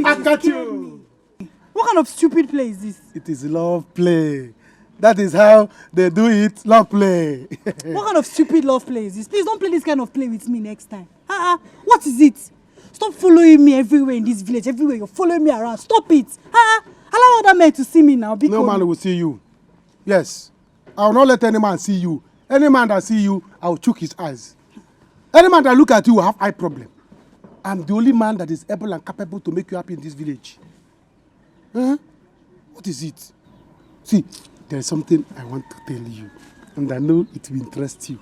I got you. What kind of stupid play is this? It is love play. That is how they do it, love play. What kind of stupid love play is this? Please don't play this kind of play with me next time. What is it? Stop following me everywhere in this village. Everywhere you're following me around. Stop it. Allow other men to see me now. No man will see you. Yes. I will not let any man see you. Any man that see you, I will choke his eyes. Any man that look at you will have eye problem. I'm the only man that is able and capable to make you happy in this village. What is it? See, there is something I want to tell you, and I know it will interest you.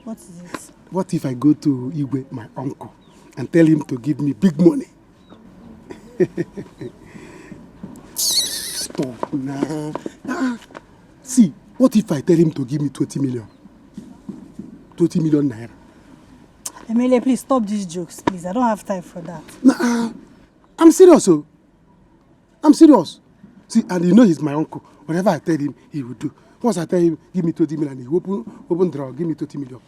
What is it? What if I go to Igwe, my uncle, and tell him to give me big money? Stop now. See, what if I tell him to give me 20 million? 20 million naira. Emile, please stop these jokes, please. I don't have time for that. Nah, I'm serious, oh. I'm serious. See, and you know he's my uncle. Whatever I tell him, he will do. Once I tell him, give me 20 million, he open drawer, give me 20 million.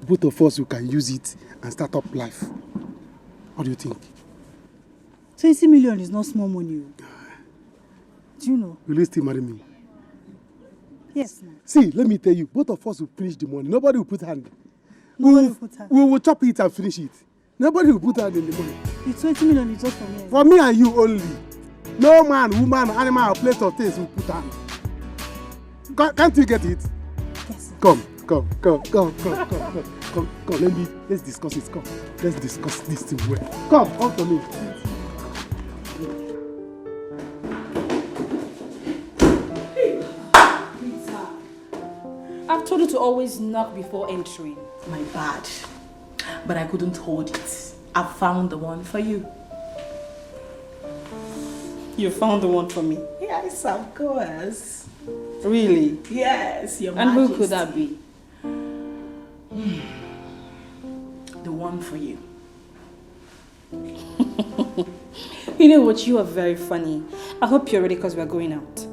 Both of us, we can use it and start up life. What do you think? 20 million is not small money. Do you know? Will you still marry me? Yes, ma'am. See, let me tell you, both of us will finish the money. Nobody will put hand. Nobody will put hand. We will chop it and finish it. Nobody will put hand in the money. The 20 million is just for me. For me and you only. No man, woman, animal, or place of things will put hand. Can't you get it? Yes. Come. Let's discuss it. Come. Let's discuss this thing well. Come to me. I've told you to always knock before entering. My bad. But I couldn't hold it. I found the one for you. You found the one for me? Yes, of course. Really? Yes, your Majesty. And who could that be? The one for you. You know what? You are very funny. I hope you're ready because we're going out.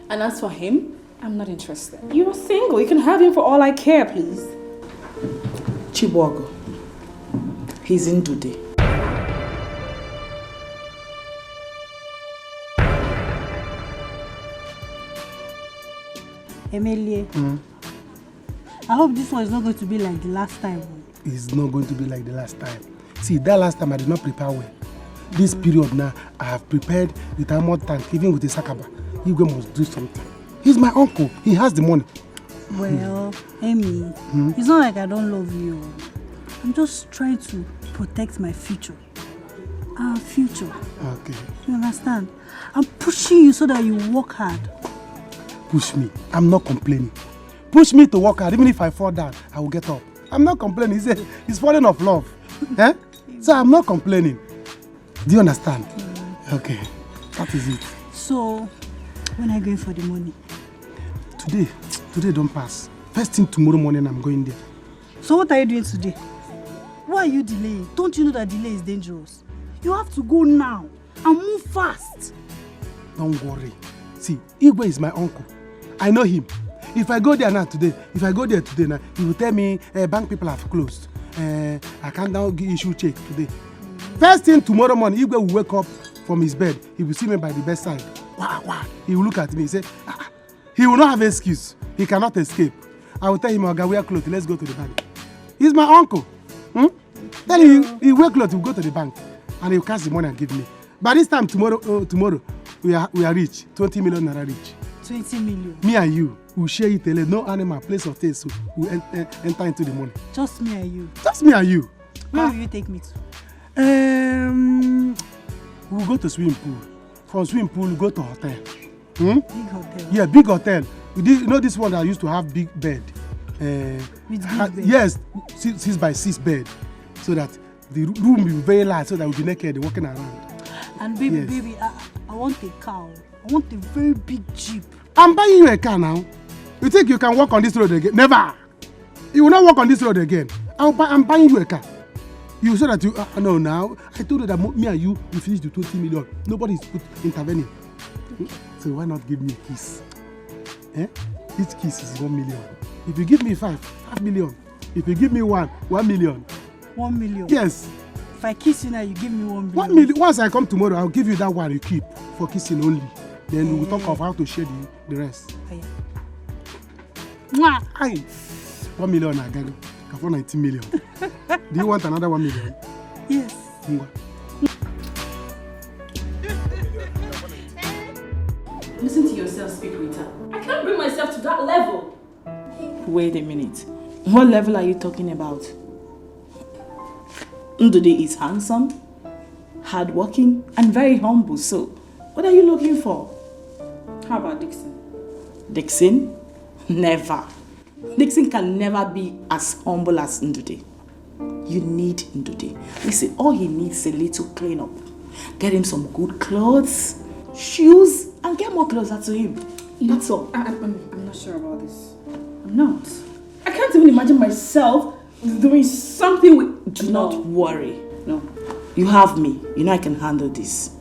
And as for him, I'm not interested. You're single. You can have him for all I care, please. Chibuago. He's in today. Emilie, I hope this one is not going to be like the last time. It's not going to be like the last time. See, that last time I did not prepare well. This period now, I have prepared with a more tank, even with the Sakaba. Igwe must do something. He's my uncle. He has the money. Well, Amy, it's not like I don't love you. I'm just trying to protect my future. Our future. Okay. You understand? I'm pushing you so that you work hard. Push me. I'm not complaining. Push me to work hard. Even if I fall down, I will get up. I'm not complaining. He's falling off love. So I'm not complaining. Do you understand? Okay. That is it. So, when are you going for the money? Today don't pass. First thing tomorrow morning, I'm going there. So what are you doing today? Why are you delaying? Don't you know that delay is dangerous? You have to go now and move fast. Don't worry. See, Igwe is my uncle. I know him. If I go there today now, he will tell me bank people have closed. I can't now issue check today. First thing tomorrow morning, Igwe will wake up from his bed. He will see me by the bedside. Wow. He will look at me and say, he will not have an excuse. He cannot escape. I will tell him, I'll wear clothes. Let's go to the bank. He's my uncle. Then he wear clothes, he'll go to the bank. And he'll cash the money and give me. By this time, tomorrow, we are rich. 20 million naira rich. 20 million. Me and you will share it. No animal, place of taste, so we'll enter into the money. Just me and you. Just me and you. Where will you take me to? We'll go to swimming pool. From swimming pool, we'll go to hotel. Big hotel? Yeah, big hotel. You know this one that used to have big bed? With big bed? Yes, 6 by 6 bed. So that the room will be very large, so that we'll be naked walking around. And baby, I want a car. I want a very big Jeep. I'm buying you a car now. You think you can walk on this road again? Never. You will not walk on this road again. I'm buying you a car. You said that you no now. I told you that me and you will finish the 20 million. Nobody is intervening. So why not give me a kiss? Each kiss is 1 million. If you give me 5 million. If you give me 1 million. 1 million? Yes. If I kiss you now, you give me 1 billion. 1 million. Once I come tomorrow, I'll give you that one you keep for kissing only. Then we'll talk of how to share the rest. Mwah. Aye. 1 million again. For 19 million. Do you want another 1 million? Yes. Listen to yourself speak, Rita. I can't bring myself to that level. Wait a minute. What level are you talking about? Ndude is handsome, hardworking, and very humble. So, what are you looking for? How about Dixon? Dixon? Never. Dixon can never be as humble as Ndude. You need Ndude. Listen, all he needs is a little cleanup. Get him some good clothes, shoes, and get more closer to him. That's all. I'm not sure about this. I'm not. I can't even imagine myself doing something with... Do not worry. No. You have me. You know I can handle this.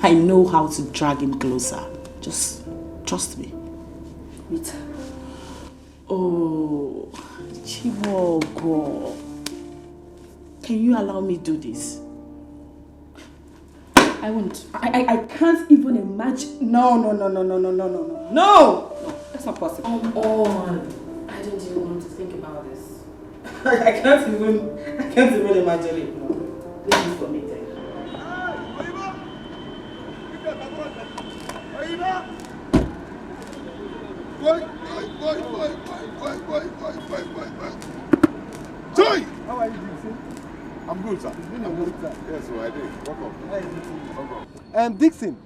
I know how to drag him closer. Just trust me. Rita. Oh, Chiwogo. Can you allow me to do this? I won't. I can't even imagine. No. No! That's not possible. Come on. I don't even want to think about this. I can't even imagine it. No. Leave it for me then. Joy! How are you doing? I'm good, sir. It's been a long time. Yes, so I did. Welcome. Dixon,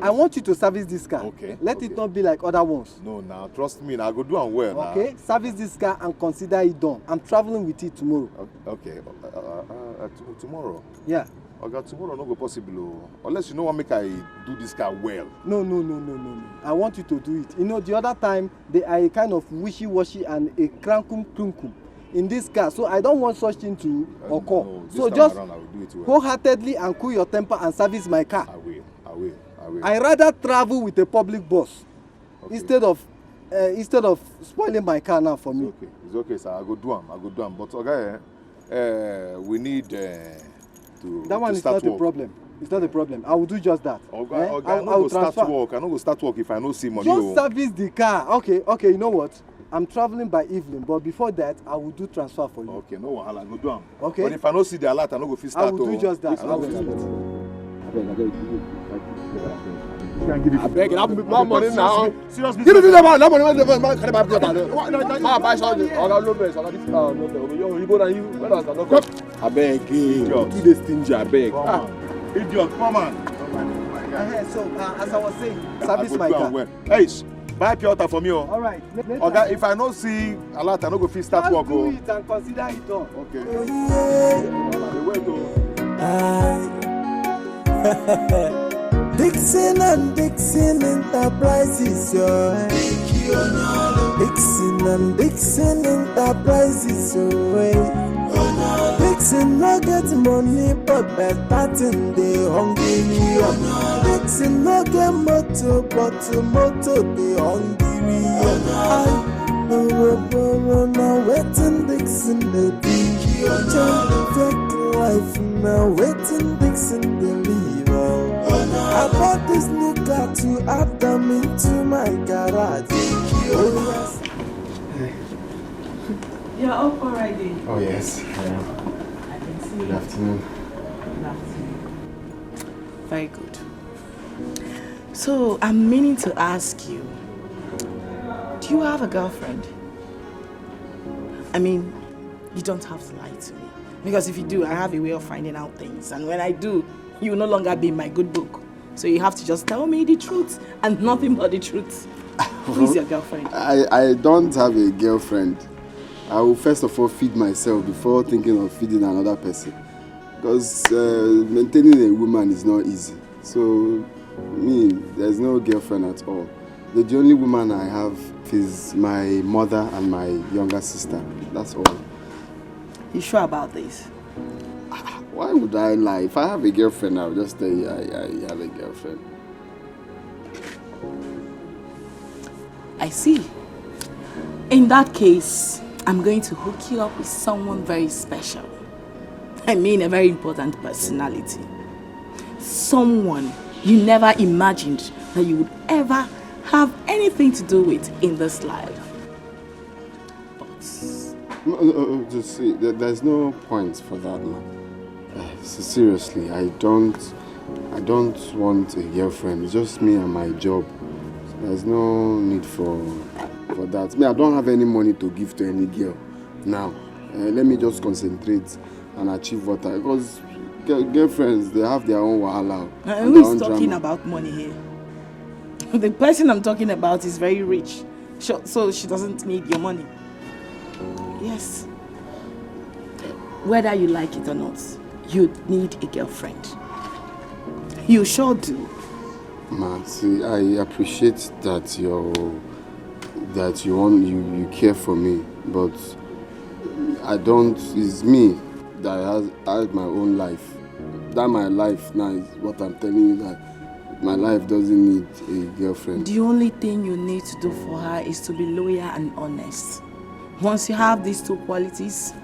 I want you to service this car. Okay. Let it not be like other ones. No, now trust me. Now go do am well. Okay. Service this car and consider it done. I'm traveling with it tomorrow. Okay. Tomorrow. Yeah. Okay, tomorrow no go possible. Unless you know what make I do this car well. No. I want you to do it. You know, the other time they are a kind of wishy-washy and a crankum in this car, so I don't want such thing to occur. No, so just wholeheartedly and cool your temper and service my car. I will. I rather travel with a public bus instead of spoiling my car now for me. It's okay, sir. I go do am. But okay, we need to. That one is not a problem. It's not a problem. I will do just that. I will start work. I no go start work if I no see money. Just service the car. Okay. You know what? I'm traveling by evening, but before that, I will do transfer for you. Okay, no wahala, go do am. Okay. But if I no see the alert, I no go fit start. I will do just that. I will do it. I beg, I have more money now. Serious Give me that money. Can I buy that? I buy something. I got no place. I got this. No. Yo, you go down. You where else? I beg. Do this stingy. I beg. Idiot, come on. So, as I was saying, service my car. Hey, buy pure water for me. All right. Okay, if I no see alert, I no go fit start work. Do it and consider it done. Okay. Dixon and Dixon Enterprises, Dixon and Dixon Enterprises, Dixon no get money, but better thing they hungry. Dixon no get motor, but motor they hungry. Now waiting Dixon they be. Take life now waiting Dixon they leave. I bought this new car to add them into my garage. Oh, yes. You're up already. Oh yes. I can see. Good afternoon. Good afternoon. Very good. So I'm meaning to ask you, do you have a girlfriend? I mean, you don't have to lie to me. Because if you do, I have a way of finding out things. And when I do, you will no longer be in my good book. So you have to just tell me the truth and nothing but the truth. Who is your girlfriend? I don't have a girlfriend. I will first of all feed myself before thinking of feeding another person. Because maintaining a woman is not easy. So, there's no girlfriend at all. The only woman I have is my mother and my younger sister. That's all. You sure about this? Why would I lie? If I have a girlfriend, I'll just tell you I have a girlfriend. I see. In that case, I'm going to hook you up with someone very special. I mean a very important personality. Someone you never imagined that you would ever have anything to do with in this life. No, just see, there's no point for that, man. Seriously, I don't want a girlfriend. It's just me and my job. There's no need for that. Me, I don't have any money to give to any girl now. Let me just concentrate and achieve what I... Because girlfriends, they have their own wahala. Who is talking about money here? The person I'm talking about is very rich, so she doesn't need your money. Yes. Whether you like it or not, you need a girlfriend. You sure do. Ma, see, I appreciate that you care for me, but I don't. It's me that has my own life. That my life now is what I'm telling you, that my life doesn't need a girlfriend. The only thing you need to do for her is to be loyal and honest. Once you have these two qualities,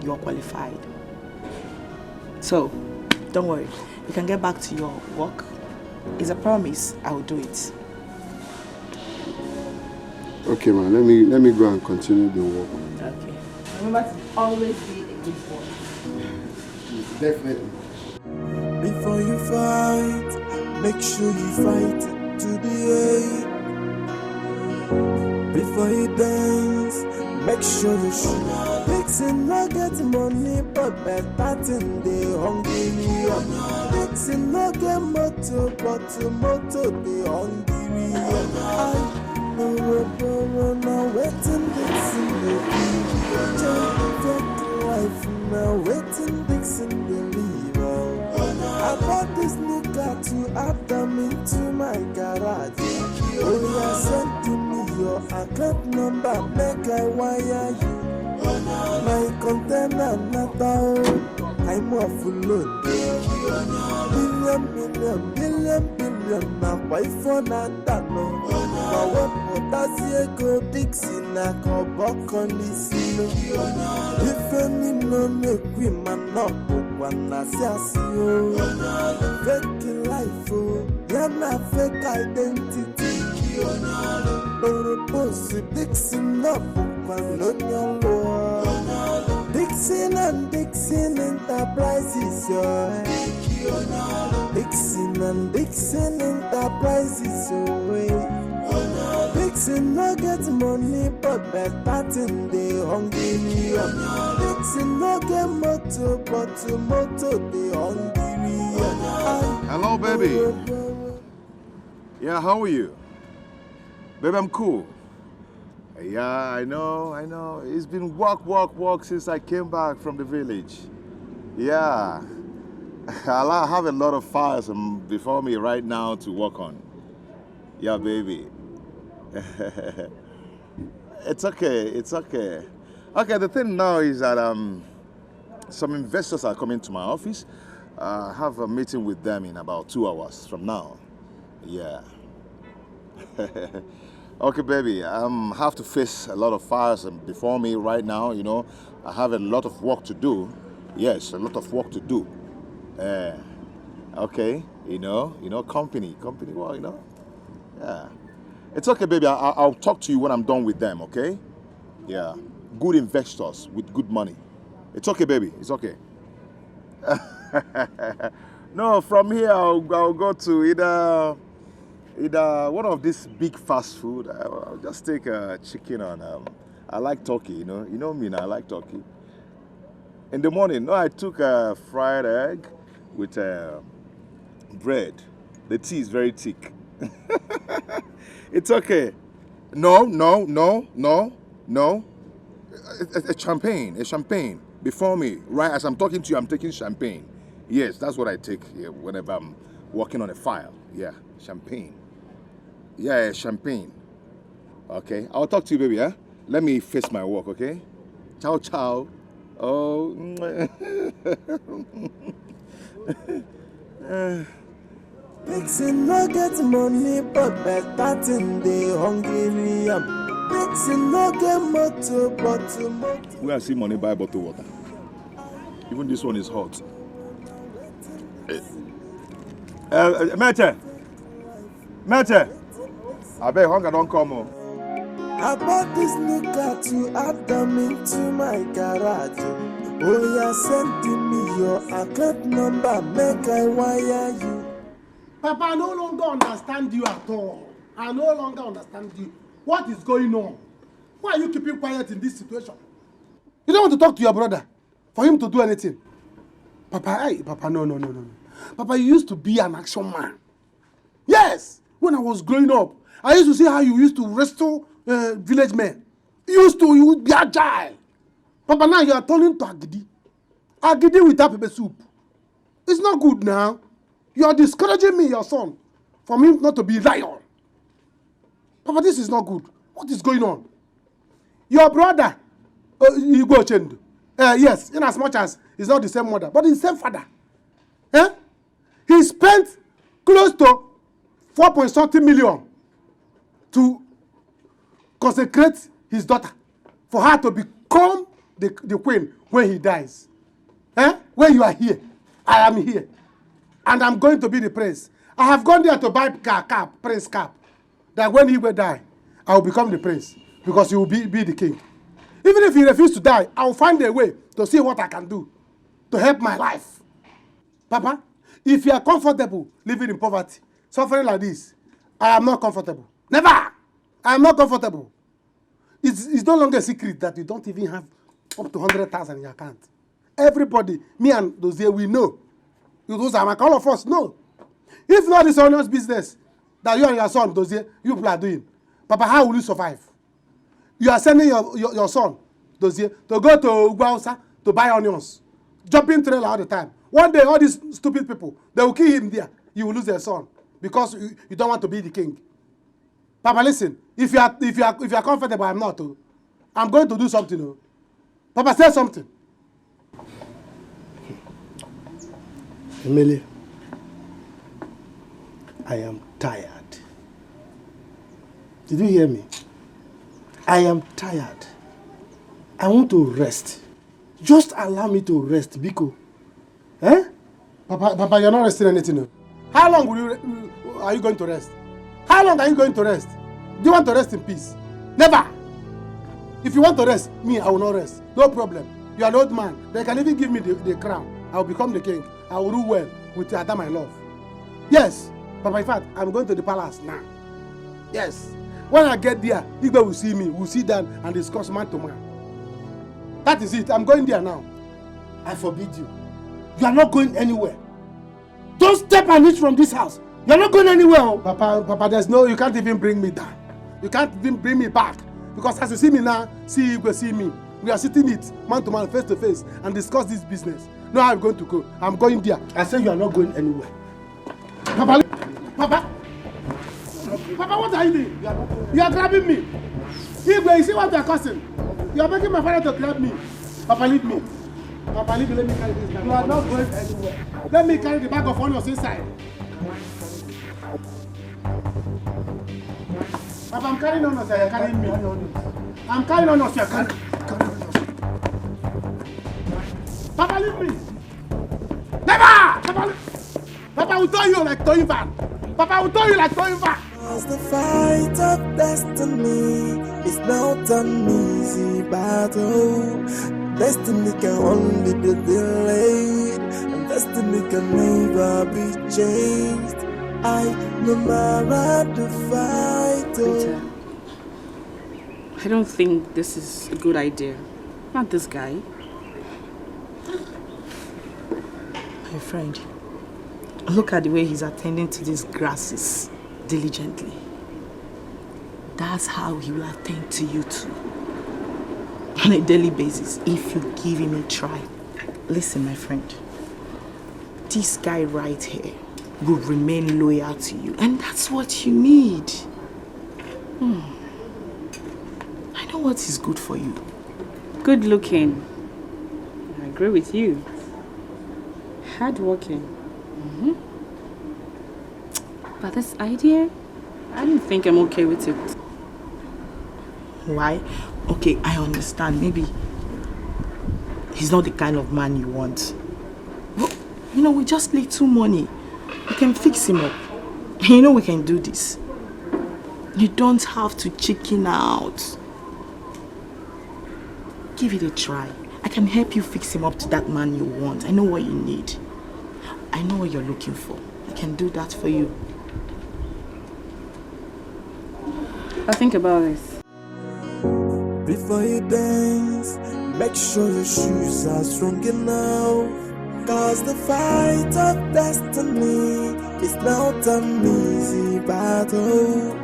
you're qualified. So, don't worry. You can get back to your work. It's a promise. I will do it. Okay, man. Let me go and continue the work. Okay. Remember to always be a good boy. Definitely. Before you fight, make sure you fight to the end. Before you dance, make sure you shoot. Dixon no get money, but better thing they hungry. Dixon no get motor, but motor they hungry. No waiting Dixon the change life now. Waiting Dixon the leave. I bought this new car to add them into my garage. Oh, yeah, send to me your account number, make I wire you. My container not out, I'm off load. Billion, now why for that no? Now what does you go Dixon, I go back on this. If any no make we man up, one I see you. Fake life, you're not fake identity. Dixon up, one on your lower. Dixon and Dixon Enterprises, Dixon and Dixon Enterprises, Dixon no get money, but better thing they hungry. Dixon no get motor, but motor they hungry. Hello, baby. Yeah, how are you? Baby, I'm cool. Yeah, I know. It's been work since I came back from the village. Yeah. I have a lot of files before me right now to work on. Yeah, baby. It's okay. Okay, the thing now is that some investors are coming to my office. I have a meeting with them in about 2 hours from now. Yeah. Okay, baby, I have to face a lot of fires before me right now, you know. I have a lot of work to do. Yes, a lot of work to do. Okay, you know, company, well, you know. Yeah. It's okay, baby, I'll talk to you when I'm done with them, okay? Yeah. Good investors with good money. It's okay, baby, it's okay. No, from here I'll go to either one of this big fast food. I'll just take a chicken on. I like turkey, you know me now. I like turkey. In the morning, no, I took a fried egg with bread. The tea is very thick. It's okay. No. A champagne before me. Right as I'm talking to you, I'm taking champagne. Yes, that's what I take here whenever I'm working on a file. Yeah, champagne. Yeah, champagne. Okay, I'll talk to you, baby, huh? Let me face my work, okay? Ciao, ciao. Oh. Dixon no get money, but better thing they hungry. Dixon no get motor, bottle motor. Where I see money buy bottle water. Even this one is hot. Mete! I bet hunger don't come on. I bought this new car to add them into my garage. Oh, you're sending me your account number, make I wire you. Papa, I no longer understand you at all. I no longer understand you. What is going on? Why are you keeping quiet in this situation? You don't want to talk to your brother for him to do anything. Papa, Papa, no. Papa, you used to be an action man. Yes, when I was growing up, I used to see how you used to wrestle village men. You would be agile. Papa, now you are turning to Agidi. Agidi without pepper soup. It's not good now. You are discouraging me, your son, for me not to be lion. Papa, this is not good. What is going on? Your brother, Igbo Chendu. Yes, in as much as he's not the same mother, but he's the same father. He spent close to 4.something million to consecrate his daughter for her to become the queen when he dies. When you are here, I am here. And I'm going to be the prince. I have gone there to buy prince cap. That when he will die, I will become the prince. Because he will be the king. Even if he refuses to die, I will find a way to see what I can do to help my life. Papa, if you are comfortable living in poverty, suffering like this, I am not comfortable. Never! I am not comfortable. It's no longer a secret that you don't even have up to 100,000 in your account. Everybody, me and those here, we know. Those are all of us know. If not this honest business that you and your son, those here, you people are doing, Papa, how will you survive? You are sending your son, those here, to go to Ugwausa to buy onions, jumping trailer all the time. One day, all these stupid people, they will kill him there. You will lose their son because you don't want to be the king. Papa, listen. If you are comfortable, I'm not. I'm going to do something. Papa, say something. Emily, I am tired. Did you hear me? I am tired. I want to rest. Just allow me to rest, Biko. Papa, you're not resting anything. How long are you going to rest? How long are you going to rest? Do you want to rest in peace? Never. If you want to rest, me, I will not rest. No problem. You are an old man. They can even give me the crown. I will become the king. I will rule well with Adam I love. Yes. Papa, in fact, I'm going to the palace now. Yes. When I get there, Igbo will see me. We'll sit down and discuss man to man. That is it. I'm going there now. I forbid you. You are not going anywhere. Don't step an inch from this house. You are not going anywhere. Oh. Papa, there's no, you can't even bring me down. You can't even bring me back. Because as you see me now, see Igbo, see me. We are sitting it man to man, face to face, and discuss this business. No, I'm going to go. I'm going there. I say you are not going anywhere. Papa, what are you doing? You are grabbing me. Igwe, you see what you are causing? You are making my father to grab me. Papa, leave me. Papa, leave me. Let me carry this bag. You are not going anywhere. Let me carry the bag of onions inside. Papa, I'm carrying onions. You are carrying me. I'm carrying onions. You are carrying onions. Papa, leave me. Never! Papa will throw you like throwing van. Papa will throw you like throwing van. Cause the fight of destiny is not an easy battle. Destiny can only be delayed, and destiny can never be changed. No matter the fight. Peter, I don't think this is a good idea. Not this guy. My friend, look at the way he's attending to these grasses diligently. That's how he will attend to you too. On a daily basis, if you give him a try. Listen, my friend. This guy right here will remain loyal to you. And that's what you need. I know what is good for you. Good looking. I agree with you. Hardworking. But this idea, I don't think I'm okay with it. Why? Okay, I understand. Maybe he's not the kind of man you want. But, you know, we just little money. We can fix him up. You know we can do this. You don't have to chicken out. Give it a try. I can help you fix him up to that man you want. I know what you need. I know what you're looking for. I can do that for you. I'll think about this. Before you dance, make sure your shoes are strong enough. Cause the fight of destiny is not an easy battle.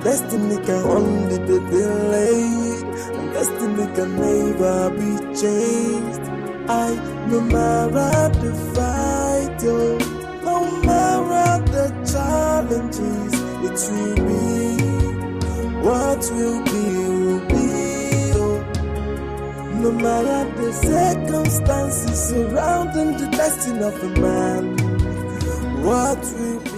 Destiny can only be delayed, and destiny can never be changed. No matter the fight, no matter the challenges, it will be. What will be, will be. No matter the circumstances surrounding the destiny of a man, what will be.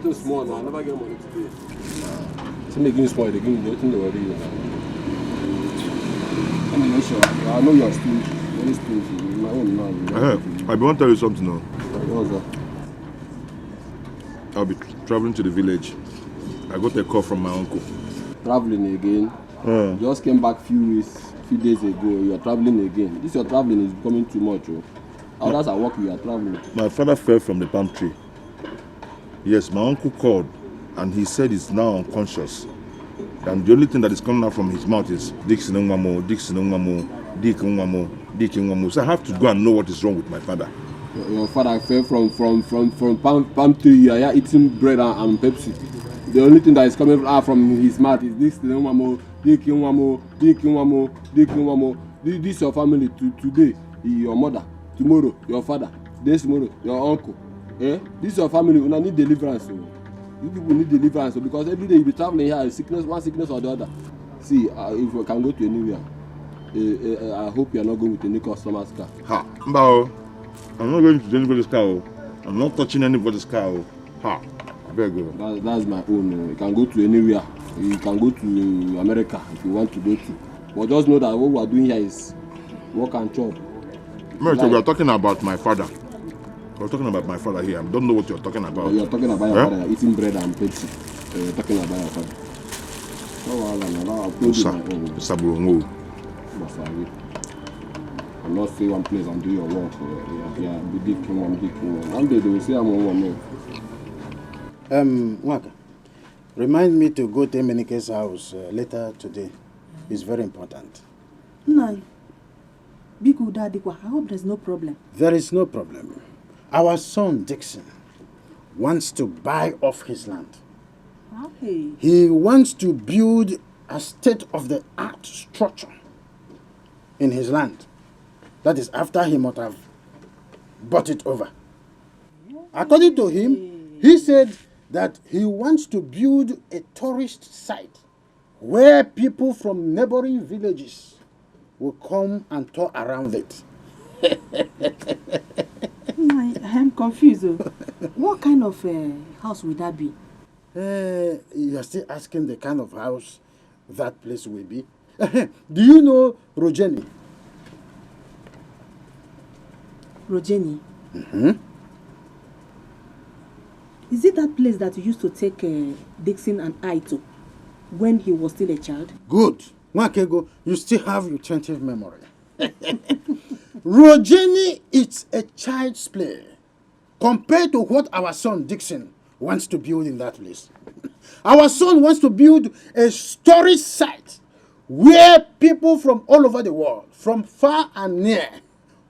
Too small now, I never get money today. So they give me small, they give me nothing to worry about. I'm not sure. I know you're still very stingy. My own now. I want to tell you something now. What's that? I'll be traveling to the village. I got a call from my uncle. Traveling again? Just came back few days ago. You are traveling again. This your traveling is becoming too much. Others are working, you are traveling. My father fell from the palm tree. Yes, my uncle called and he said he's now unconscious. And the only thing that is coming out from his mouth is Dixon Ongwamo, Dixon Ongwamo, Dikeh Ongwamo, Dikeh Ongwamo. So I have to go and know what is wrong with my father. Your father fell from palm tree. You are eating bread and Pepsi. The only thing that is coming out from his mouth is Dixon Ongwamo, Dikeh Ongwamo, Dikeh Ongwamo, Dikeh Ongwamo. This is your family today, your mother. Tomorrow, your father. This tomorrow, your uncle. This is your family. You need deliverance. You people need deliverance because every day you be traveling here, one sickness or the other. See, if we can go to anywhere, I hope you are not going with any customer's car. Ha, Mbao. I'm not going to anybody's car. I'm not touching anybody's car. Ha, very good. That's my own. You can go to anywhere. You can go to America if you want to go to. But just know that what we are doing here is work and chop. Like, we are talking about my father. We're talking about my father here. I don't know what you're talking about. You're talking about your father. You're eating bread and Pepsi. You're talking about your father. I'm not stay one place and do your work. Yeah, be Dikeh one. One day they will say I'm one. Waka, remind me to go to Emenike's house later today. It's very important. No. Biko Dadikwa, I hope there's no problem. There is no problem. Our son Dixon wants to buy off his land. Hey. He wants to build a state-of-the-art structure in his land. That is after he might have bought it over. According to him, he said that he wants to build a tourist site where people from neighboring villages will come and tour around it. I am confused. What kind of house would that be? You are still asking the kind of house that place will be. Do you know Rogeni? Rogeni? Mm-hmm. Is it that place that you used to take Dixon and I to when he was still a child? Good. Wakego, you still have retentive memory. Rogeni is a child's play compared to what our son Dixon wants to build in that place. Our son wants to build a storage site where people from all over the world, from far and near,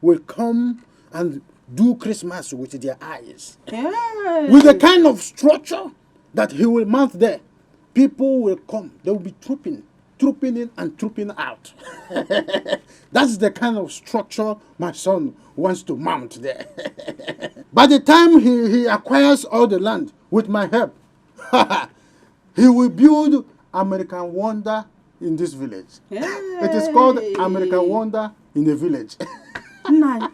will come and do Christmas with their eyes. Hey. With the kind of structure that he will mount there, people will come. They will be trooping in and trooping out. That's the kind of structure my son wants to mount there. By the time he acquires all the land with my help, he will build American Wonder in this village. It is called American Wonder in a village. Nine.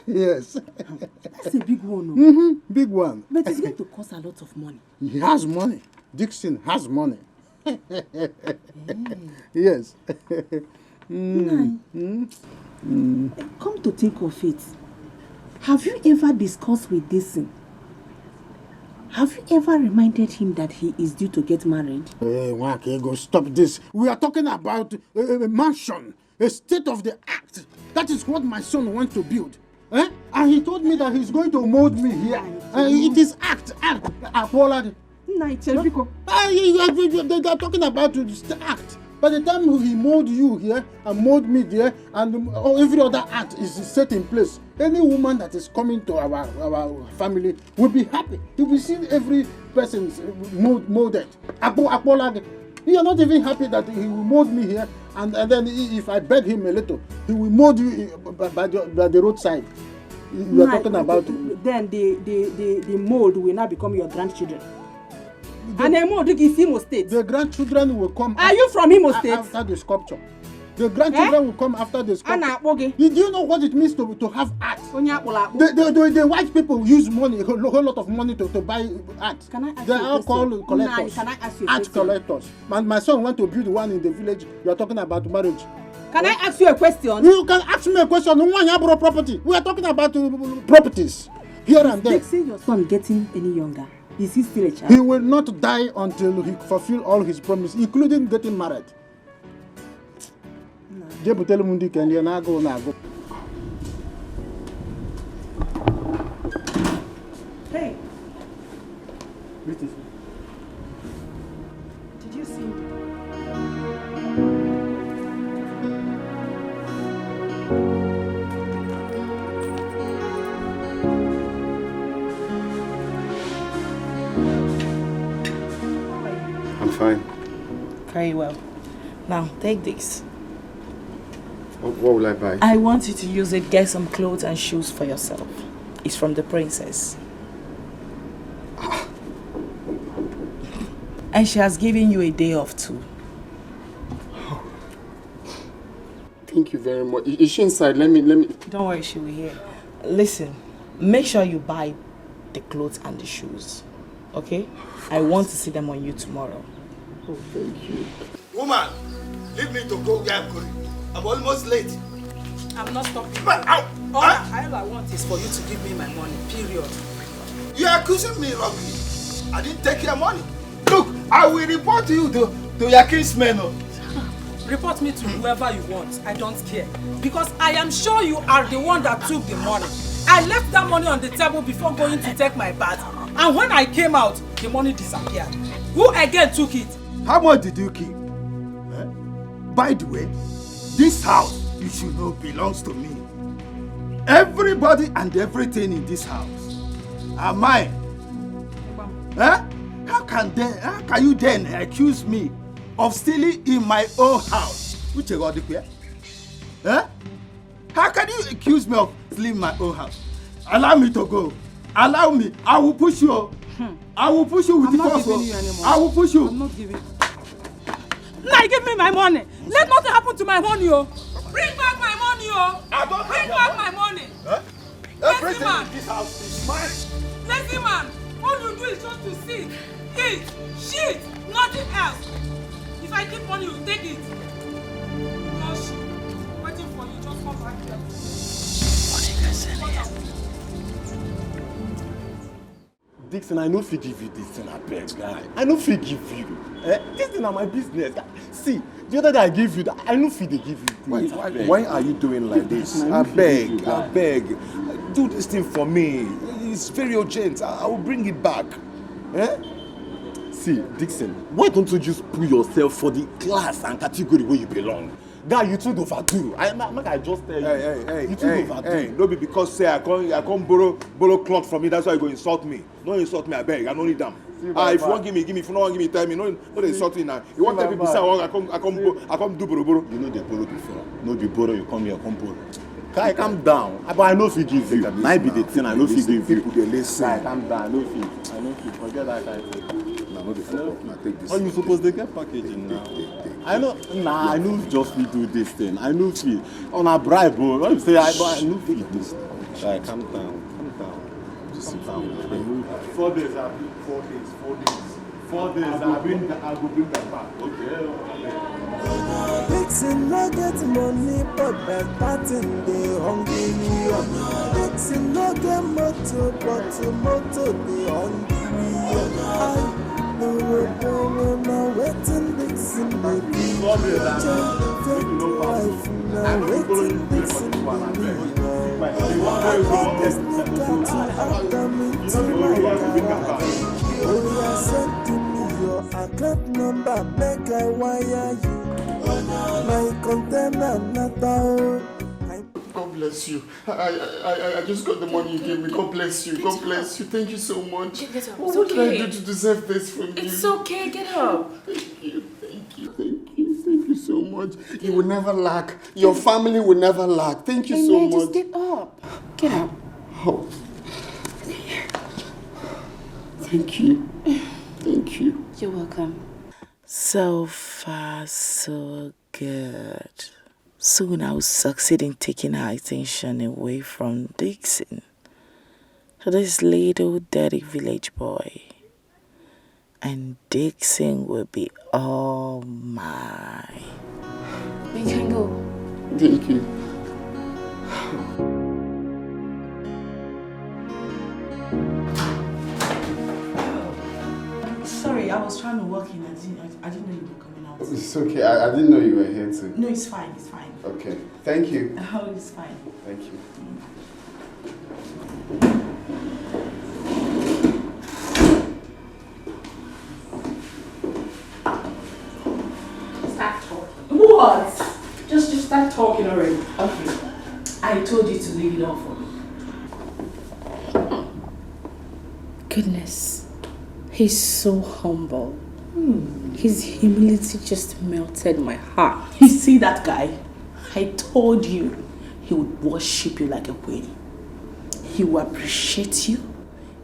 Yes. That's a big one. Big one. But it's going to cost a lot of money. He has money. Dixon has money. Yes. Come to think of it, have you ever discussed with Dixon? Have you ever reminded him that he is due to get married? Hey, Wakego, stop this. We are talking about a mansion, a state-of-the-art. That is what my son wants to build. And he told me that he's going to mold me here. It is act. Apollo. They are talking about the act. By the time he mold you here and mold me there, and every other act is set in place, any woman that is coming to our family will be happy. You will see every person molded. You are not even happy that he will mold me here, and then if I beg him a little, he will mold you by the roadside. You are talking about. Then the mold will now become your grandchildren. And the mold is Imo State. The grandchildren will come. Are you from Imo State? After the sculpture. The grandchildren will come after the sculpture. Do you know what it means to have art? The white people use money, a whole lot of money to buy art. Can I ask they you are called collectors. Can I ask you art collectors. My son went to build one in the village. You are talking about marriage. Can I ask you a question? You can ask me a question. Property. We are talking about properties here and there. See your son getting any younger. Is he still a child? He will not die until he fulfill all his promises, including getting married. Hey. Did you see? Fine. Very well. Now, take this. What will I buy? I want you to use it, get some clothes and shoes for yourself. It's from the princess. And she has given you a day off too. Thank you very much. Is she inside? Let me. Don't worry, she will hear. Listen, make sure you buy the clothes and the shoes. Okay? I want to see them on you tomorrow. Oh, thank you. Woman, leave me to go where I'm going. I'm almost late. I'm not stopping. But, all I want is for you to give me my money, period. You are accusing me wrongly. I didn't take your money. Look, I will report you to your kinsmen. Report me to whoever you want. I don't care. Because I am sure you are the one that took the money. I left that money on the table before going to take my bath. And when I came out, the money disappeared. Who again took it? How much did you keep? By the way, this house, you should know, belongs to me. Everybody and everything in this house are mine. How can you then accuse me of stealing in my own house? Which you got the How can you accuse me of stealing in my own house? Allow me to go. Allow me. I will push you. I will push you with the force. I will push you. I'm not giving. Now give me my money. Let nothing happen to my money, oh. Bring back my money, oh. Bring back my money. Everything in this house is mine. Lazy man, all you do is just to sit, eat, shit, nothing else. If I keep money, you take it. No shit. Waiting for you, just come back here. Dixon, I no fit give you this thing, I beg, guy. I no fit give you. This thing is my business. See, the other day I give you that, I no fit give you. Why are you doing like this? I beg. Do this thing for me. It's very urgent. I will bring it back. See, Dixon, why don't you just put yourself for the class and category where you belong? Guy, you too overdo. I just tell you. Hey, you too overdo. Hey, no be because say I can't borrow cloth from you. That's why you go insult me. No insult me, I beg. I don't need them. If you want give me. If you don't want give me, tell me. No insult me now. You want tell people say I come do borrow. You know they borrow before. No be borrow. You come here, come borrow. Guy, calm down. But I know if you give you. Might be the thing. I know if you give you. People they listen. Guy, calm down. I know if you. Forget that guy. not the fuck up. Now take this. Oh, you supposed to get packaging now. I know. Nah, I know just we do this thing. I know we on a bribe, bro. What you say? I know we do this. Like, calm down. Just sit down. 4 days. 4 days. 4 days. I will bring that back. Okay. Dixon no get money, but better thing they hungry. Dixon no get motor, but motor they hungry. No waiting Dixon baby. Take life now, waiting Dixon baby. There's no got to add them into my garage. Oh, yeah, send to me your account number, make I wire you. My container not out. God bless you. I just got the money you gave me. God bless you. God bless you. Thank you so much. Get up. What did I do to deserve this from you? It's okay. Get up. Thank you. Thank you so much. You will never lack. Your family will never lack. Thank you so much. Just get up. Get up. Oh. Thank you. Thank you. You're welcome. So far, so good. Soon I will succeed in taking her attention away from Dixon to this little dirty village boy. And Dixon will be all mine. We can go. Thank you. Sorry, I was trying to walk in. I didn't know you were coming out. It's okay. I didn't know you were here too. No, it's fine. It's fine. Okay. Thank you. Oh, it's fine. Thank you. Start talking. What? Just start talking already. Okay. I told you to leave it off for me. Goodness. He's so humble. His humility just melted my heart. You see that guy? I told you he would worship you like a queen. He will appreciate you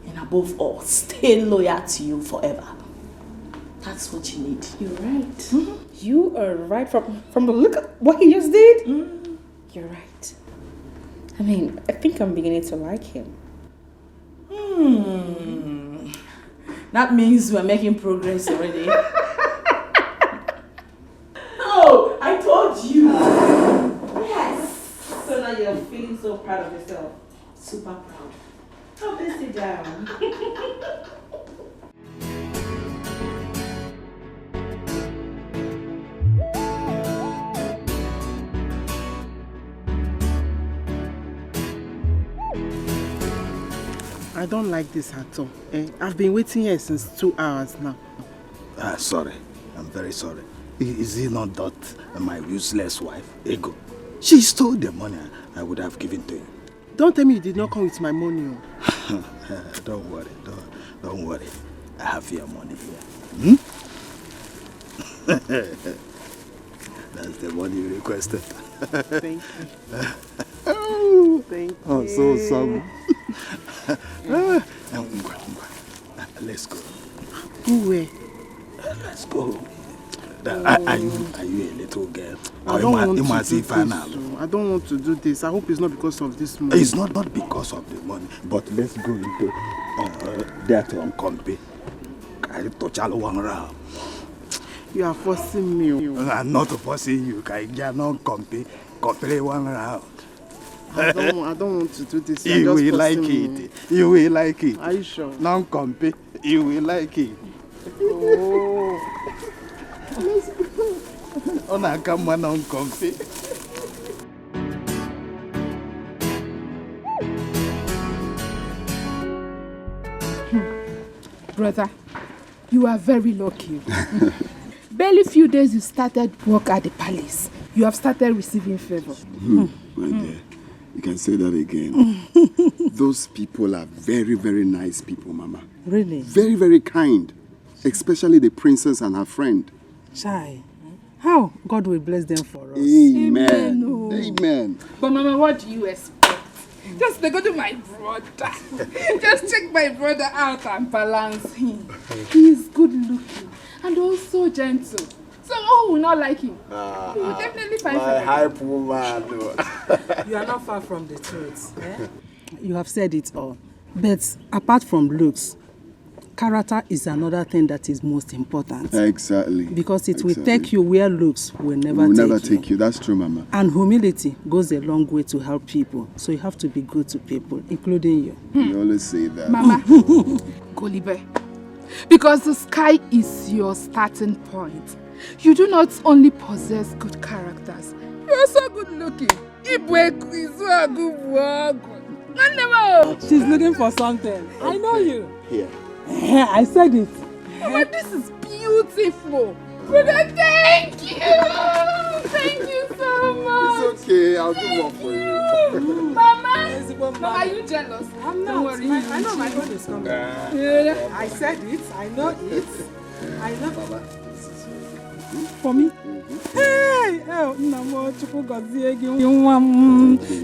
and above all, stay loyal to you forever. That's what you need. You're right. You are right from the look at what he just did. You're right. I mean, I think I'm beginning to like him. That means we're making progress already. No, I told you. Yes. So now you're feeling so proud of yourself. Super proud. Oh, please sit down. I don't like this at all. I've been waiting here since 2 hours now. Sorry. I'm very sorry. Is he not that my useless wife, Ego? She stole the money I would have given to you. Don't tell me you did not come with my money. Don't worry. Don't worry. I have your money here. That's the money you requested. Thank you. Thank you. Oh, so sorry. Let's go. Go where? Let's go. Are you a little girl? I don't want to do this. I don't want to do this. I hope it's not because of this money. It's not because of the money, but let's go into that one company. You are forcing me. I'm not forcing you. You not company one round. I don't want to do this. You will like it. You will like it. Are you sure? Non-compy. You will like it. Oh. Let's go. On a come non-compy. Brother, you are very lucky. Barely few days you started work at the palace. You have started receiving favor. My dear, you can say that again. Those people are very, very nice people, Mama. Really? Very, very kind. Especially the princess and her friend. Chai. How God will bless them for us. Amen. Amen. But Mama, what do you expect? Just go to my brother. Just check my brother out and balance him. He's good looking and also gentle. So who will not like him? He will definitely find my hype woman. You are not far from the truth. Eh? You have said it all. But apart from looks, character is another thing that is most important. Exactly. Because it will take you where looks will never take you. That's true, Mama. And humility goes a long way to help people. So you have to be good to people, including you. You always say that. Mama, Golibe, because the sky is your starting point. You do not only possess good characters, you are also good looking. She's looking for something. I know you. Here. I said it. Mama, this is beautiful. Brother, thank you. Thank you so much. It's okay. I'll do one for you. Mama, are you jealous? I'm not. Don't worry. I know my God is coming. Yeah. I said it. I know it. I know. Mama. For me? Hey! Oh,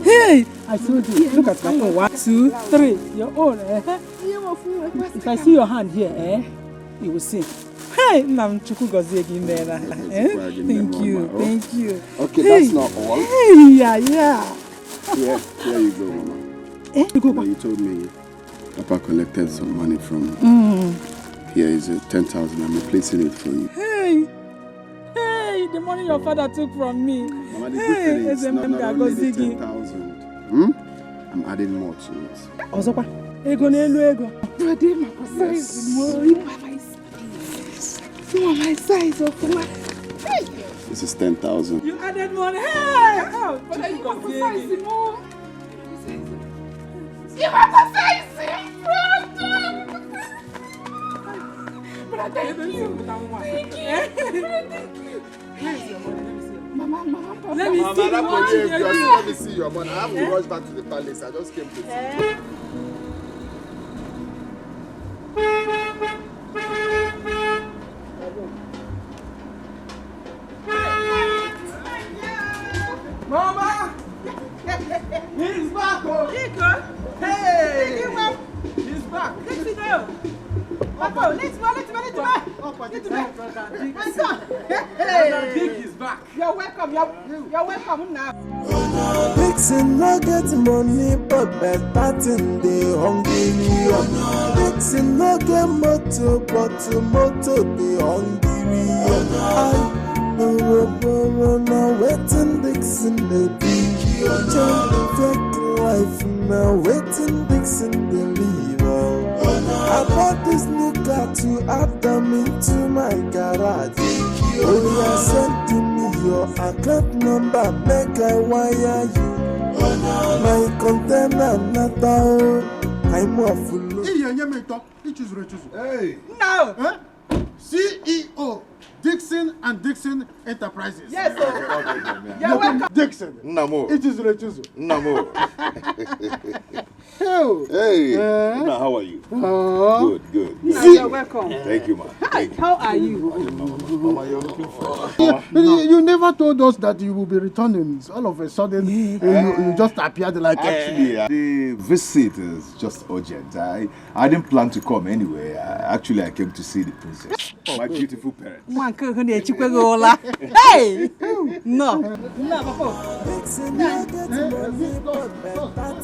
hey! I told you. Look at my own. 1, 2, 3. Your own. If I see your hand here, you will see. Hey! Thank you. Thank you. Okay, that's not all. Hey! Yeah. Here you go, Mama. You told me Papa collected some money from you. Here is 10,000. I'm replacing it for you. Hey, the money your father took from me. Mama, the good thing is not only the 10,000. I'm adding more to it. Ozopa, ego n'elu ego. Brother, my size is more. You are my size. You are my size of what? This is 10,000. You added money. Hey! Oh, but you are my size more. You are my size, brother. Thank you. Thank you. Where is your money? Mama, Papa. Let me see your money. I have to rush back to the palace. I just came to see. Mama! He's back! Hey! He's back! Let's go. Papa, let's go. Dick is back. You're welcome. You're welcome now. Dixon no get money, but better thing they hungry. Dixon no get motor, but motor they hungry. No waiting Dixon the big. Fake life now waiting Dixon the leave. I bought this new car to add them into my garage. Oh, you sent to me your account number, make I wire you. My container not out. I'm off. Hey! No! Huh? CEO Dixon and Dixon Enterprises. Yes, sir. You're welcome. Dixon. Namo. It is Rechuzo. Namo. Hey. Now, how are you? Good. You're welcome. Thank you, man. How are you? Mama, you're looking for. You never told us that you will be returning. All of a sudden, you just appeared like. Actually, the visit is just urgent. I didn't plan to come anyway. I came to see the princess, my beautiful parents. Hey! No, Papa.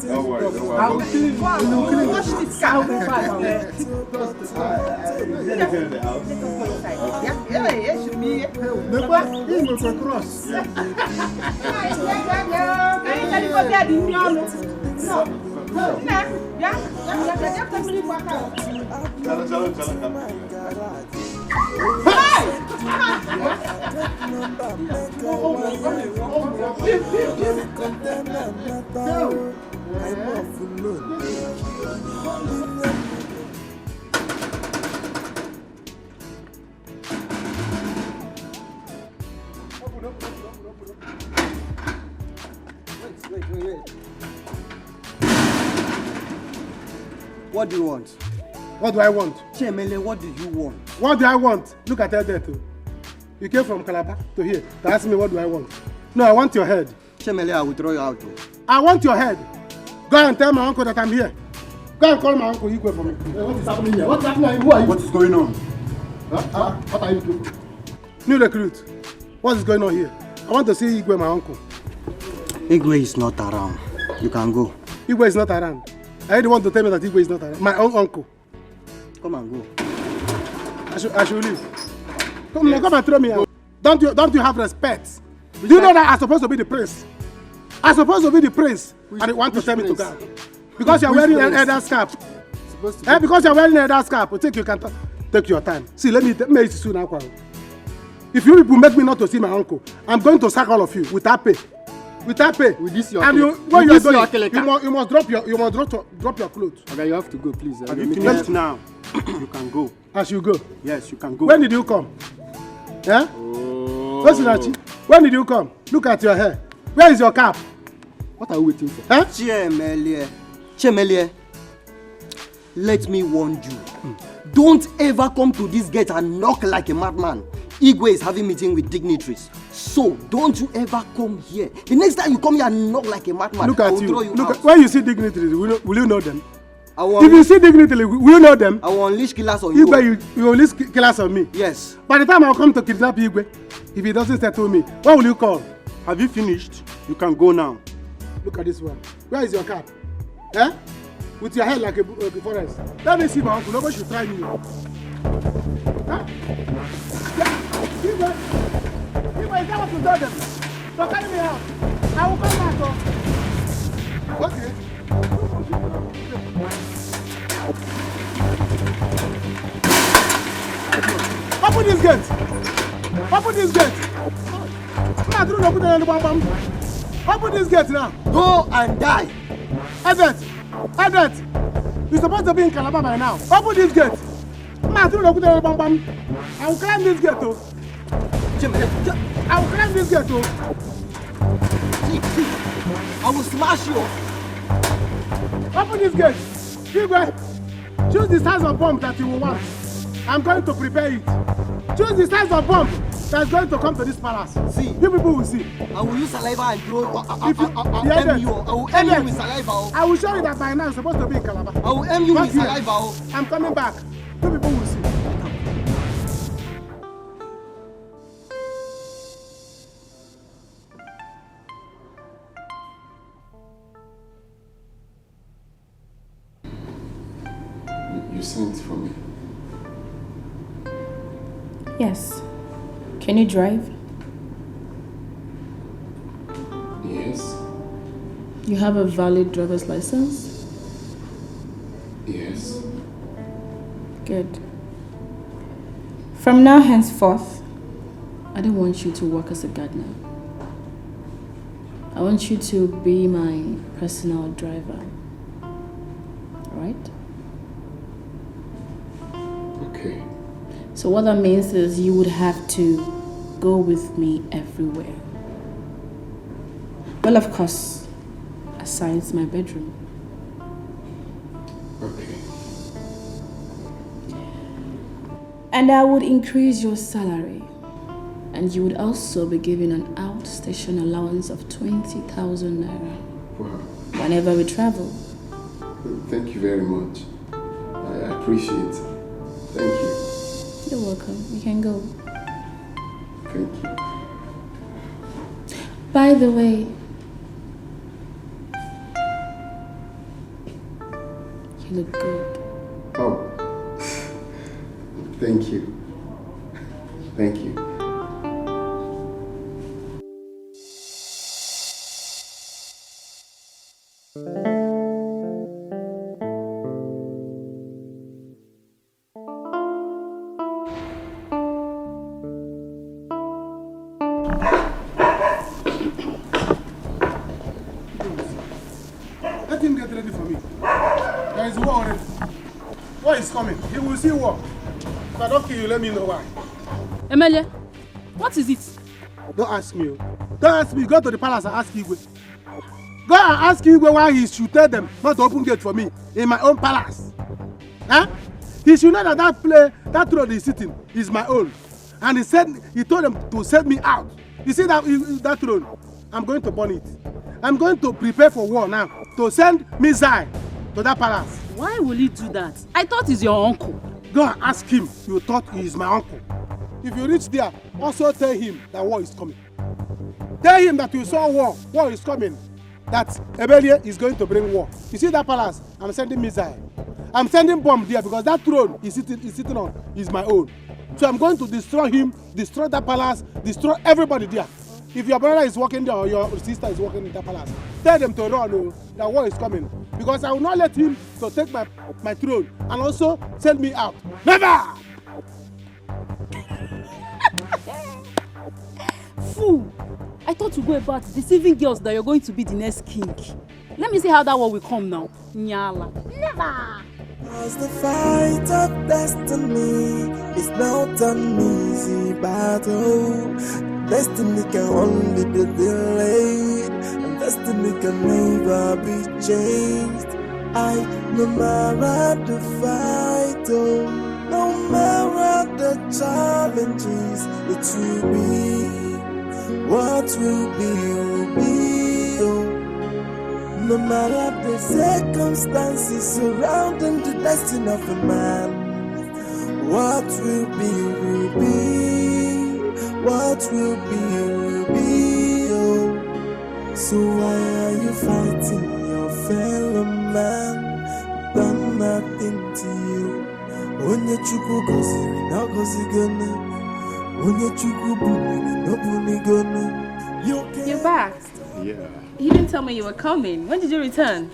Don't worry. I will see you. Watch this cow. Wait. What do you want? What do I want? Chemele, what do you want? What do I want? Look at that there too. You came from Calabar to here to ask me what do I want. No, I want your head. Chemele, I will throw you out. I want your head. Go and tell my uncle that I'm here. Go and call my uncle Igwe for me. What is happening here? What's happening? Who are you? What is going on? What are you doing? New recruit. What is going on here? I want to see Igwe, my uncle. Igwe is not around. You can go. Igwe is not around. I really want to tell me that Igwe is not around. My own uncle. Come and go. I should leave. Come and throw me out. Don't you have respect? Do you know that I'm supposed to be the prince? I'm supposed to be the prince, and they want to tell me to go. Because you're wearing an elder's cap. Because you're wearing an elder's cap, you can take your time. See, let me soon now. If you people make me not to see my uncle, I'm going to sack all of you without pay. Without pay. With this your and when you are going, you must drop your clothes. Okay, you have to go, please. Have you finished now? You can go. As you go. Yes, you can go. When did you come? Yeah? Oh. Listen, when did you come? Look at your hair. Where is your cap? What are you waiting for? Huh? Chemelie, let me warn you. Don't ever come to this gate and knock like a madman. Igwe is having meeting with dignitaries. So don't you ever come here. The next time you come here and knock like a madman, look at you. When you see dignitaries, will you know them? If you see dignitaries, will you know them? I will unleash killers on you. Igwe, you unleash killers on me? Yes. By the time I come to kidnap Igwe, if he doesn't settle me, what will you call? Have you finished? You can go now. Look at this one. Where is your cap? Eh? With your head like a forest. Let me see my uncle. Nobody should try me. Huh? Igwe, is that what you told them? So carry me out. I will come back. Okay. Open this gate. Open this gate. Open this gate now. Go and die. Edet, you're supposed to be in Calabar by now. Open this gate. I will climb this gate. I will climb this gate. I will smash you. Open this gate. Igwe, choose the size of bomb that you will want. I'm going to prepare it. Choose the size of bomb that's going to come to this palace. See. You people will see. I will use saliva and throw. I will aim you with saliva. I will show you that by now you're supposed to be in Calabar. I will aim you with saliva. I'm coming back. You people will see. You sent for me. Yes. Can you drive? Yes. You have a valid driver's license? Yes. Good. From now henceforth, I don't want you to work as a gardener. I want you to be my personal driver. Alright? Okay. So what that means is you would have to go with me everywhere. Well, of course, aside my bedroom. Okay. And I would increase your salary. And you would also be given an outstation allowance of 20,000 naira. Wow. Whenever we travel. Thank you very much. I appreciate it. Thank you. You're welcome. You can go. Thank you. By the way, you look good. Oh. Thank you. Thank you. Let him get ready for me. There is war already. War is coming. He will see war. If I don't kill you, let me know why. Emelie, what is it? Don't ask me. Don't ask me. Go to the palace and ask Igwe. Go and ask Igwe why he should tell them not to open gate for me in my own palace. Huh? He should know that that throne he's sitting is my own. And he told them to set me out. You see that throne? I'm going to burn it. I'm going to prepare for war now to send missile to that palace. Why will he do that? I thought he's your uncle. Go and ask him. You thought he is my uncle. If you reach there, also tell him that war is coming. Tell him that you saw war. War is coming. That Ebelie is going to bring war. You see that palace? I'm sending missile. I'm sending bomb there because that throne he's sitting on is my own. So I'm going to destroy him, destroy that palace, destroy everybody there. If your brother is working there or your sister is working in that palace, tell them to run. Oh, that war is coming. Because I will not let him to take my throne and also send me out. Never! Fool! I thought you go about deceiving girls that you're going to be the next king. Let me see how that war will come now. Nyala. Never! Cause the fight of destiny is not an easy battle. Destiny can only be delayed, and destiny can never be changed. No matter the fight, oh, no matter the challenges, it will be. What will be, oh. No matter the circumstances surrounding the destiny of a man, what will be, what will be, oh. So why are you fighting your fellow man? Done nothing to you. Onye chukwu goziri na gozigone. Onye chukwu buniri no bunigone. You're back. Yeah. You didn't tell me you were coming. When did you return?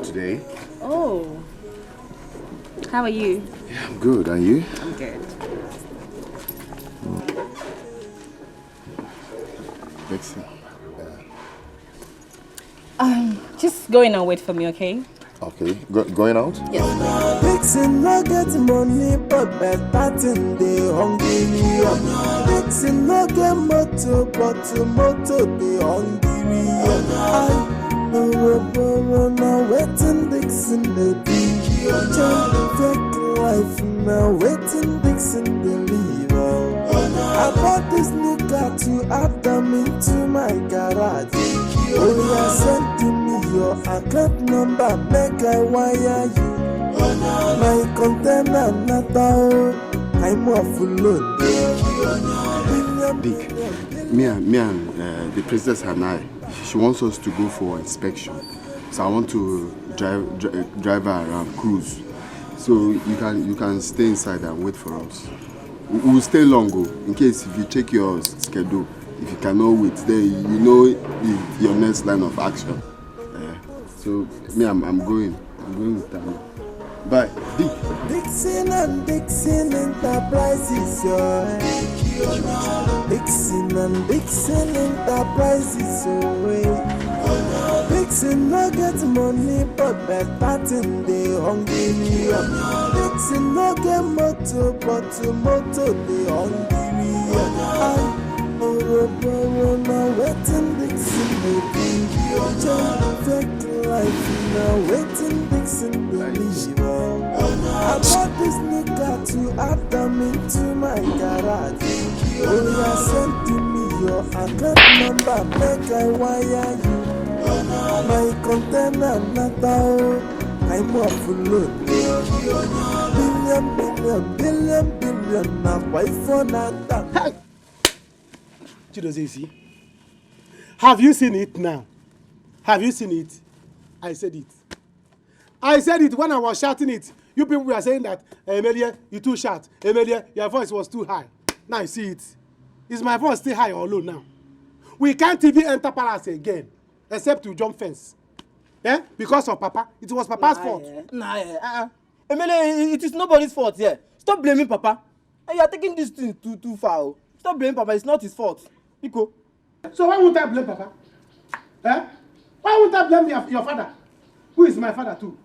Today? Oh. How are you? Yeah, I'm good. Are you? I'm good. Betsy. Just go in and wait for me, okay? Okay. Going out? Yes. Vixen no get money, but better thing they hungry. Vixen no get motor, but motor they hungry. Now waiting Dixon the fake life now waiting Dixon the leave. I bought this new car to add them into my garage. Oh yeah, send to me your account number, make I wire you. My container not out, I'm off load. Dick, me and the princess and I, she wants us to go for inspection. So I want to drive her around, cruise. So you can stay inside and wait for us. We'll stay longer in case if you check your schedule. If you cannot wait, then you know your next line of action. So me, I'm going with that. Bye, Dick. Dixon and Dixon Enterprises, Dixon and Dixon Enterprises, Dixon no get money, but better thing they hungry. Dixon no get motor, but motor they hungry. Now waiting Dixon baby, fake life now waiting Dixon baby. I bought this new car to add them into my garage. Oh yeah, send to me your account number, make I wire you. My container not out, I'm off load. Billion, now why for that? Chidozie, have you seen it now? Have you seen it? I said it. I said it when I was shouting it. You people were saying that, Emelie, you too shout. Emelie, your voice was too high. Now you see it. Is my voice still high or low now? We can't even enter palace again, except to jump fence. Yeah? Because of Papa. It was Papa's fault. Emelie, it is nobody's fault here. Yeah. Stop blaming Papa. You are taking this thing too far. Stop blaming Papa. It's not his fault. Nico. So why won't I blame Papa? Why won't I blame your father? Who is my father too?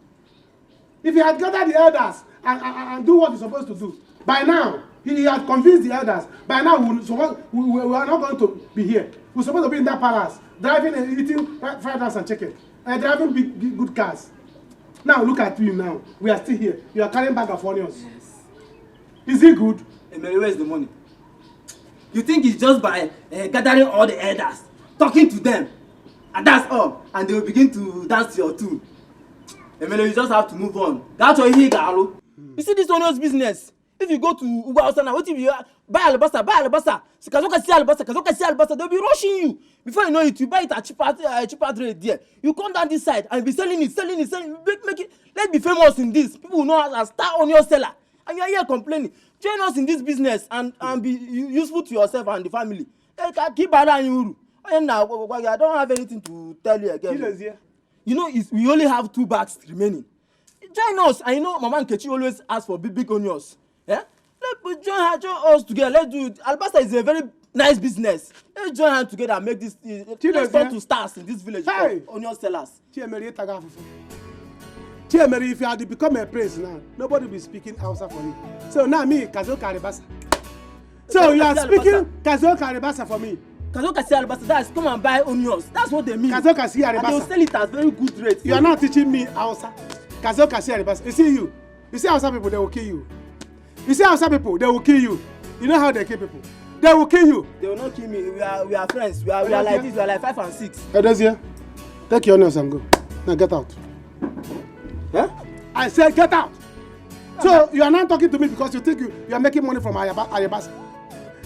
If he had gathered the elders and do what he's supposed to do, by now, he had convinced the elders, by now we are not going to be here. We're supposed to be in that palace, driving and eating fried rice and chicken, driving good cars. Now look at you now. We are still here. You are carrying bag of onions. Yes. Is it good? Emelie, where's the money? You think it's just by gathering all the elders, talking to them, And that's all. And they will begin to dance to your tune. Emelo, you just have to move on. That's what he got. You see this onions business. If you go to Uba now, what if you buy alabasa? Kazoka see alabasa, they'll be rushing you. Before you know it, you buy it at cheaper rate there. You come down this side and be selling it. Make it. Let's be famous in this. People will know us as star onion seller. And you are here complaining. Join us in this business and be useful to yourself and the family. Keep around you. I don't have anything to tell you again. You know, we only have 2 bags remaining. Join us. I know Mama Nkechi always asks for big onions. Yeah? Let's join us together. Let's do it. Alabasa is a very nice business. Let's join hands together and make this. Let's turn to stars in this village. Hey! Onion sellers. Chiemeri, if you had to become a prince now, nobody will be speaking Hausa for you. So now me, Kazoka Alabasa. So you are speaking Kazoka Alabasa for me. Kazoka see alabasa, that's come and buy onions. That's what they mean. Kazoka see alabasa. And they'll sell it at very good rates. You are not teaching me Hausa. Kazoka see alabasa. You see you. You see Hausa people, they will kill you. You see Hausa people, they will kill you. You know how they kill people? They will kill you. They will not kill me. We are friends. We are like this. We are like 5 and 6. Edozie, take your onions and go. Now get out. Yeah? I said get out. So you are not talking to me because you think you are making money from Ayabasa.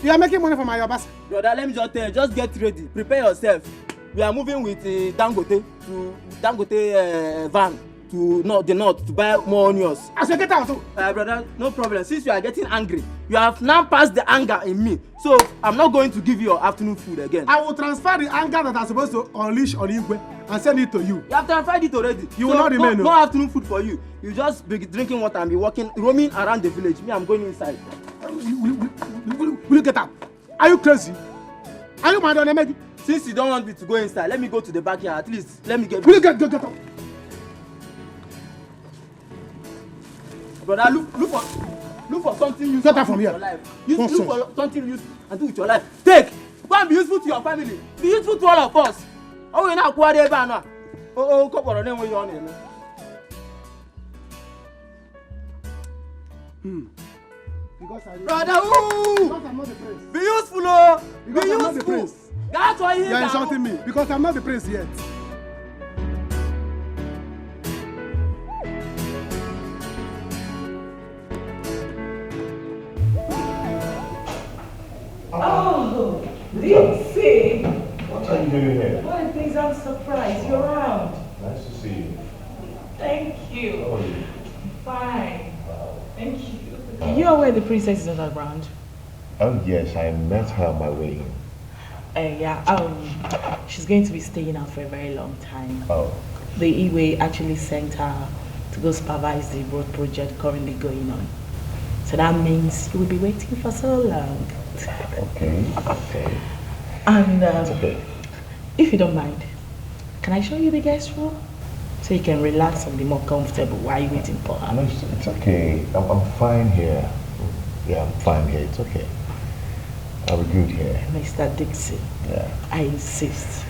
You are making money from Ayabasa. Brother, let me just tell you, just get ready. Prepare yourself. We are moving with Dangote van to the north to buy more onions. I said get out. Brother, no problem. Since you are getting angry, you have now passed the anger in me. So I'm not going to give you your afternoon food again. I will transfer the anger that I'm supposed to unleash on Igwe and send it to you. You have transferred it already. You will not remain. No afternoon food for you. You just be drinking water and be roaming around the village. Me, I'm going inside. Will you get up? Are you crazy? Are you mad on Emegi? Since you don't want me to go inside, let me go to the backyard. At least let me get. Will you get up? Brother, look for something useful. Get out from here. Your life. Look for something useful and do with your life. Take. Go and be useful to your family. Be useful to all of us. Oh, you're not quite able now. Oh, come on, then you're on it. Brother, because I'm not the prince. Be useful, oh. Because be I'm useful. Not the prince. That's why you're insulting me. Because I'm not the prince yet. Oh, Dixie. What are you doing here? One of the things I'm surprised you're around. Nice to see you. Thank you. How are you? Fine. Thank you. You are where the princess is not around. Oh yes, I met her on my way in. Yeah. She's going to be staying out for a very long time. Oh. The Iwe actually sent her to go supervise the road project currently going on. So that means you will be waiting for so long. Okay. And it's okay. If you don't mind, can I show you the guest room? So you can relax and be more comfortable while you're waiting for her. No, it's okay. I'm fine here. Yeah, I'm fine here. It's okay. I'll be good here. Mr. Dixie. Yeah. I insist.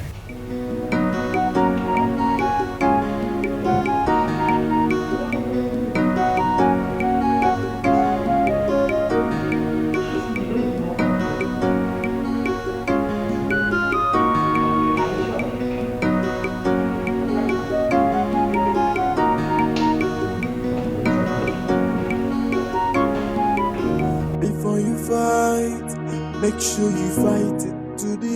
Make sure you fight it to the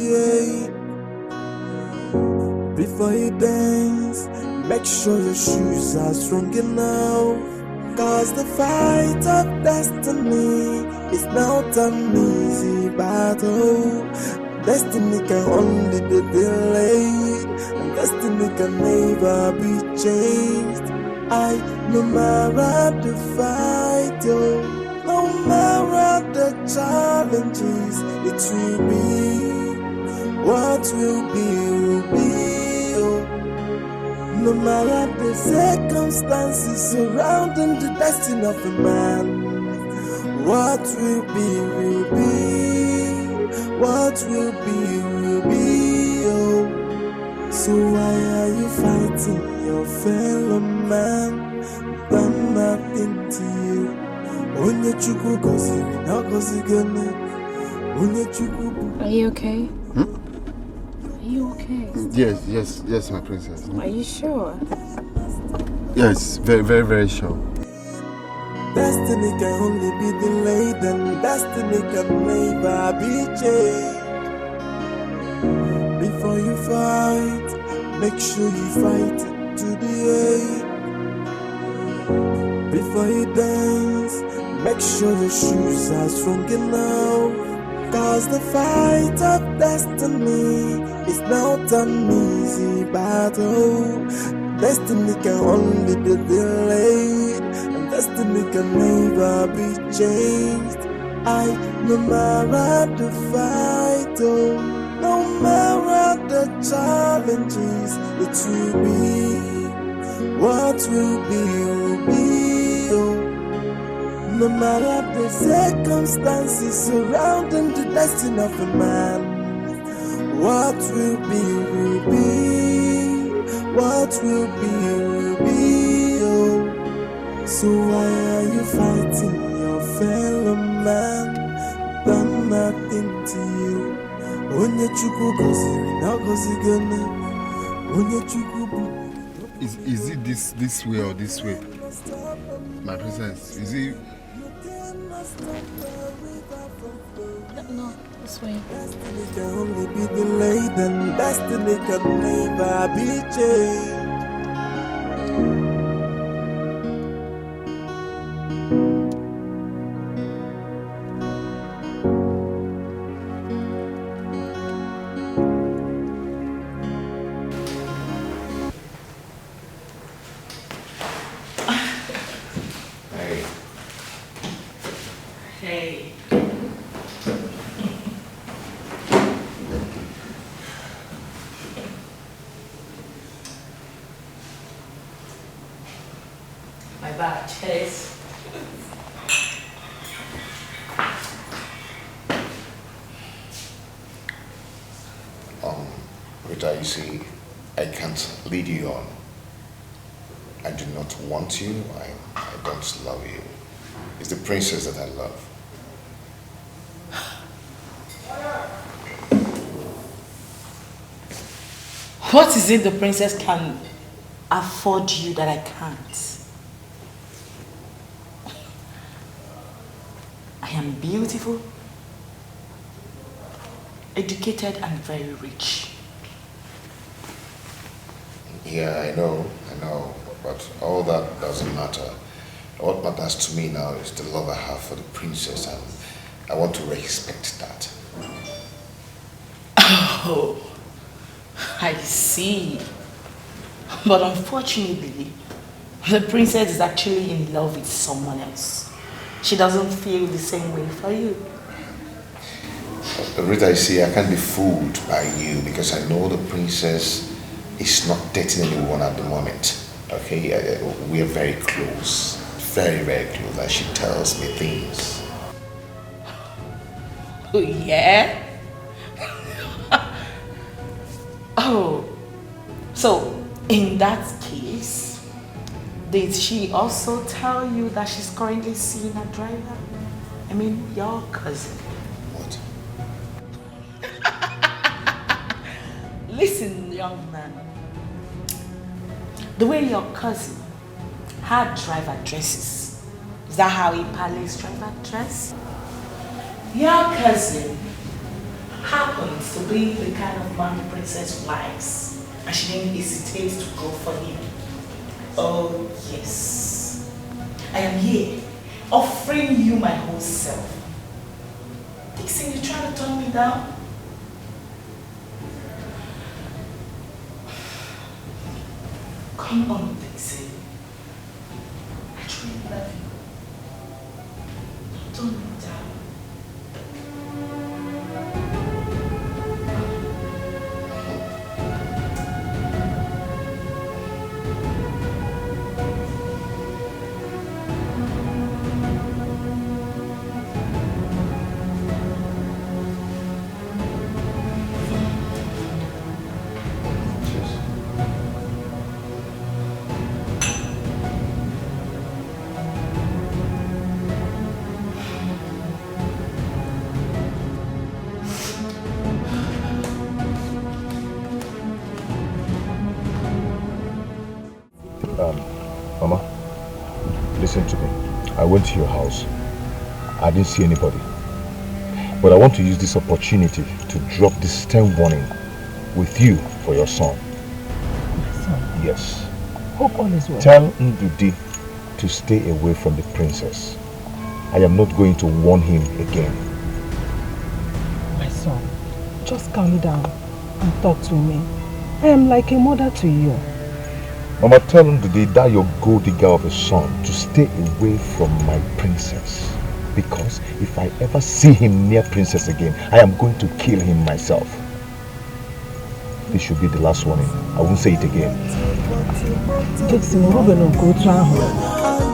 end. Before you dance, make sure your shoes are strong enough. Cause the fight of destiny is not an easy battle. Destiny can only be delayed, and destiny can never be changed. No matter the fight, no matter the challenges, it will be. What will be, oh. No matter the circumstances surrounding the destiny of a man. What will be, what will be, oh. So why are you fighting your fellow man? Done nothing to you. Are you okay? Hmm? Are you okay? Yes, my princess. Are you sure? Yes, very, very, very sure. Destiny can only be delayed, and destiny can never be changed. Before you fight, make sure you fight to the end. Before you dance, make sure your shoes are strong enough. Cause the fight of destiny is not an easy battle. Destiny can only be delayed, and destiny can never be changed. No matter the fight, no matter the challenges, it will be. What will be, will be. No matter the circumstances surrounding the destiny of a man, what will be, will be. What will be, will be. So why are you fighting your fellow man? Done nothing to you. Onye chukwu goziri na gozigene. Onye chukwu bu. Is it this way or this way? My princess, is it? No, this way. Destiny can only be delayed, and destiny can never be changed. Hey. My bad, cheers. Rita, you see, I can't lead you on. I do not want you. I don't love you. It's the princess that I love. What is it the princess can afford you that I can't? I am beautiful, educated, and very rich. Yeah, I know, but all that doesn't matter. What matters to me now is the love I have for the princess, and I want to respect that. Oh, I see. But unfortunately, the princess is actually in love with someone else. She doesn't feel the same way for you. Rita, you see, I can't be fooled by you because I know the princess is not dating anyone at the moment. Okay, we are very close. Very, very close. And she tells me things. Oh, yeah? Oh, so in that case, did she also tell you that she's currently seeing a driver? I mean, your cousin. What? Listen, young man. The way your cousin had driver dresses, is that how he parlays driver dress? Your cousin happens to be the kind of man the princess likes, and she didn't hesitate to go for him. Oh, yes. I am here, offering you my whole self. Dixon, you trying to turn me down? Come on, Dixon. I truly love you. Don't turn me down. Mama, listen to me. I went to your house. I didn't see anybody. But I want to use this opportunity to drop this stern warning with you for your son. My son? Yes. Hope all is well. Tell Ndudi to stay away from the princess. I am not going to warn him again. My son, just calm down and talk to me. I am like a mother to you. Mama, tell Ndudi that your gold digger of a son to stay away from my princess. Because if I ever see him near princess again, I am going to kill him myself. This should be the last warning. I won't say it again. Dixon, we're going to go to our home.